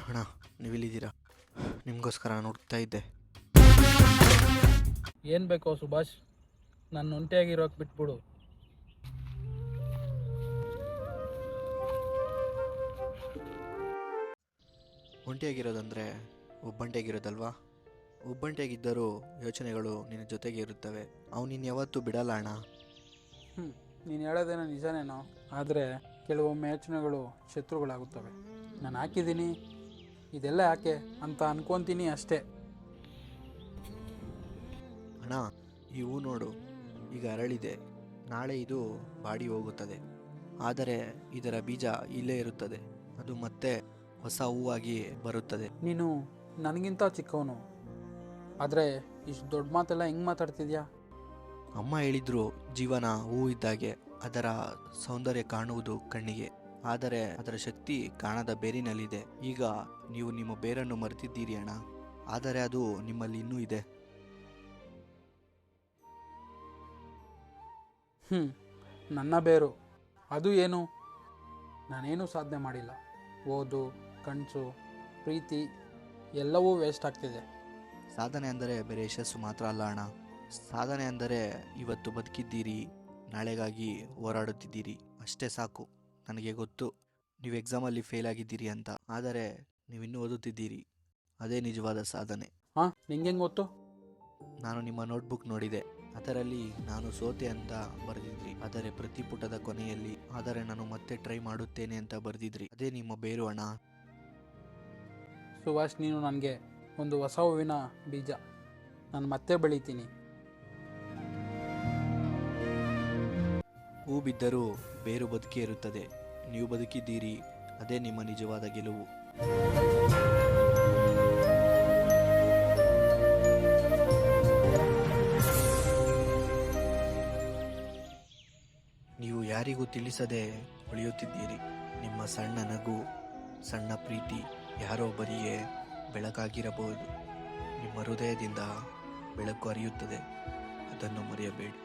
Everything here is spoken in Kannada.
ಅಣ್ಣ, ನೀವಿಲ್ಲಿದ್ದೀರಾ? ನಿಮಗೋಸ್ಕರ ನಾನು ಹುಡುಕ್ತಾ ಇದ್ದೆ. ಏನು ಬೇಕೋ ಸುಭಾಷ್? ನಾನು ಒಂಟಿಯಾಗಿರೋಕೆ ಬಿಟ್ಬಿಡು. ಒಂಟಿಯಾಗಿರೋದಂದರೆ ಒಬ್ಬಂಟಿಯಾಗಿರೋದಲ್ವಾ? ಒಬ್ಬಂಟಿಯಾಗಿದ್ದರೂ ಯೋಚನೆಗಳು ನಿನ್ನ ಜೊತೆಗೆ ಇರುತ್ತವೆ. ಅವು ನೀನು ಯಾವತ್ತೂ ಬಿಡಲ್ಲ ಅಣ್ಣ. ನೀನು ಹೇಳೋದೇನೋ ನಿಜನೇನೋ, ಆದರೆ ಕೆಲವೊಮ್ಮೆ ಯೋಚನೆಗಳು ಶತ್ರುಗಳಾಗುತ್ತವೆ. ನಾನು ಹಾಕಿದ್ದೀನಿ, ಇದೆಲ್ಲ ಯಾಕೆ ಅಂತ ಅನ್ಕೊತೀನಿ ಅಷ್ಟೇ. ಅಣ್ಣ, ಈ ಹೂ ನೋಡು, ಈಗ ಅರಳಿದೆ. ನಾಳೆ ಇದು ಬಾಡಿ ಹೋಗುತ್ತದೆ, ಆದರೆ ಇದರ ಬೀಜ ಇಲ್ಲೇ ಇರುತ್ತದೆ. ಅದು ಮತ್ತೆ ಹೊಸ ಹೂವಾಗಿ ಬರುತ್ತದೆ. ನೀನು ನನಗಿಂತ ಚಿಕ್ಕವನು, ಆದರೆ ಇಷ್ಟು ದೊಡ್ಡ ಮಾತೆಲ್ಲ ಹೆಂಗೆ ಮಾತಾಡ್ತಿದ್ಯಾ? ಅಮ್ಮ ಹೇಳಿದ್ರು, ಜೀವನ ಹೂ ಇದ್ದಾಗೆ, ಅದರ ಸೌಂದರ್ಯ ಕಾಣುವುದು ಕಣ್ಣಿಗೆ, ಆದರೆ ಅದರ ಶಕ್ತಿ ಕಾಣದ ಬೇರಿನಲ್ಲಿದೆ. ಈಗ ನೀವು ನಿಮ್ಮ ಬೇರನ್ನು ಮರೆತಿದ್ದೀರಿ ಅಣ್ಣ, ಆದರೆ ಅದು ನಿಮ್ಮಲ್ಲಿ ಇನ್ನೂ ಇದೆ. ನನ್ನ ಬೇರು ಅದು ಏನು? ನಾನೇನು ಸಾಧನೆ ಮಾಡಿಲ್ಲ. ಓದು, ಕನಸು, ಪ್ರೀತಿ ಎಲ್ಲವೂ ವೇಸ್ಟ್ ಆಗ್ತಿದೆ. ಸಾಧನೆ ಅಂದರೆ ಬೇರೆ ಯಶಸ್ಸು ಮಾತ್ರ ಅಲ್ಲ ಅಣ್ಣ. ಸಾಧನೆ ಅಂದರೆ ಇವತ್ತು ಬದುಕಿದ್ದೀರಿ, ನಾಳೆಗಾಗಿ ಹೋರಾಡುತ್ತಿದ್ದೀರಿ, ಅಷ್ಟೇ ಸಾಕು. ನನಗೆ ಗೊತ್ತು ನೀವು ಎಕ್ಸಾಮಲ್ಲಿ ಫೇಲ್ ಆಗಿದ್ದೀರಿ ಅಂತ, ಆದರೆ ನೀವಿನ್ನೂ ಓದುತ್ತಿದ್ದೀರಿ. ಅದೇ ನಿಜವಾದ ಸಾಧನೆ. ನಿಂಗೆ ಗೊತ್ತು? ನಾನು ನಿಮ್ಮ ನೋಟ್ಬುಕ್ ನೋಡಿದೆ. ಅದರಲ್ಲಿ ನಾನು ಸೋತೆ ಅಂತ ಬರೆದಿದ್ರಿ, ಆದರೆ ಪ್ರತಿ ಪುಟದ ಕೊನೆಯಲ್ಲಿ ಆದರೆ ನಾನು ಮತ್ತೆ ಟ್ರೈ ಮಾಡುತ್ತೇನೆ ಅಂತ ಬರೆದಿದ್ರಿ. ಅದೇ ನಿಮ್ಮ ಬೇರು ಅಣ್ಣ. ಸುಭಾಷ್, ನೀನು ನನಗೆ ಒಂದು ಹೊಸ ಹೂವಿನ ಬೀಜ. ನಾನು ಮತ್ತೆ ಬೆಳಿತೀನಿ. ಹೂ ಬಿದ್ದರೂ ಬೇರು ಬದುಕೇ ಇರುತ್ತದೆ. ನೀವು ಬದುಕಿದ್ದೀರಿ, ಅದೇ ನಿಮ್ಮ ನಿಜವಾದ ಗೆಲುವು. ನೀವು ಯಾರಿಗೂ ತಿಳಿಸದೆ ಉಳಿಯುತ್ತಿದ್ದೀರಿ. ನಿಮ್ಮ ಸಣ್ಣ ನಗು, ಸಣ್ಣ ಪ್ರೀತಿ ಯಾರೋ ಬರಿಯೇ ಬೆಳಕಾಗಿರಬಹುದು. ನಿಮ್ಮ ಹೃದಯದಿಂದ ಬೆಳಕು ಹರಿಯುತ್ತದೆ, ಅದನ್ನು ಮರೆಯಬೇಡಿ.